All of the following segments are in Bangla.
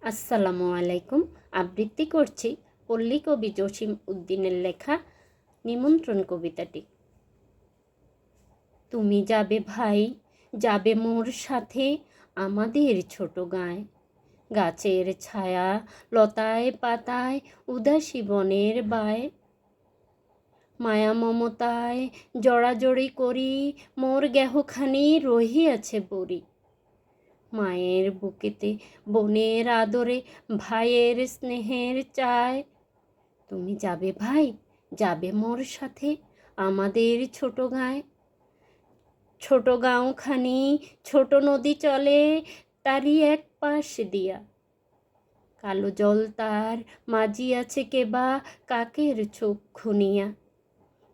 আসসালামু আলাইকুম। আবৃত্তি করছি পল্লী কবি জসিম উদ্দিনের লেখা নিমন্ত্রণ কবিতাটি। তুমি যাবে ভাই, যাবে মোর সাথে আমাদের ছোট গাঁয়ে। গাছের ছায়া, লতায় পাতায়, উদাসী বনের বায়। মায়া মমতায় জড়াজড়ি করি, মোর গেহখানি রহিয়াছে বরি। মায়ের বুকেতে বোনের আদরে, ভাইয়ের স্নেহের চায়। তুমি যাবে ভাই, যাবে মোর সাথে আমাদের ছোট গাঁয়ে। ছোট গাঁওখানি, ছোট নদী চলে তারই এক পাশ দিয়া। কালো জল তার মাজিয়াছে কেবা কাকের চোখ খুনিয়া।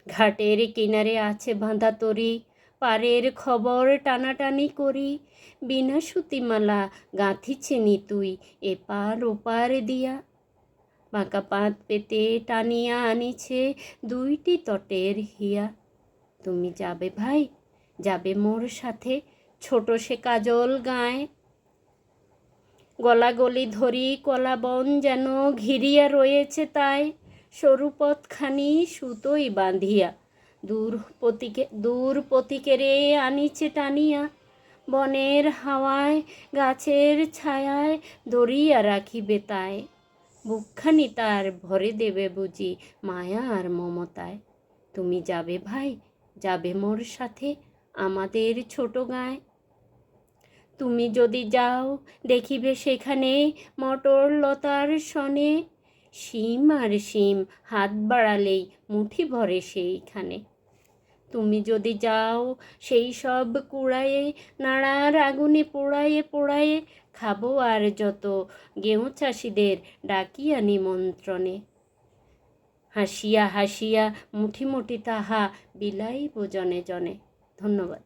ঘাটের কিনারে আছে বাঁধা তরি, পারের খবর টানাটানি করি। বিনা সুতিমালা গাঁথিছে নিতুই এপার ওপার দিয়া। বাঁকা পাত পেতে টানিয়া আনিছে দুইটি তটের হিয়া। তুমি যাবে ভাই, যাবে মোর সাথে ছোট সে কাজল গাঁয়ে। গলাগলি ধরি কলা বন যেন ঘিরিয়া রয়েছে তাই। সরু পথখানি সুতোই বাঁধিয়া দূর পথিকেরে আনিছে টানিয়া। বনের হাওয়ায় গাছের ছায়ায় ধরিয়া রাখিবে তাই। বুকখানি তার ভরে দেবে বুঝি মায়া আর মমতায়। তুমি যাবে ভাই, যাবে মোর সাথে আমাদের ছোট গাঁয়ে। তুমি যদি যাও দেখিবে সেখানে মটর লতার সনে। শিম আর শিম হাত বাড়ালেই মুঠি ভরে সেইখানে। তুমি যদি যাও সেই সব কুড়ায়ে, নাড়ার আগুনে পোড়ায়ে পোড়ায়ে খাবো আর যত গেঁয়ো চাষিদের ডাকিয়া নিমন্ত্রণে। হাসিয়া হাসিয়া মুঠি মুঠি তাহা বিলাইব জনে জনে। ধন্যবাদ।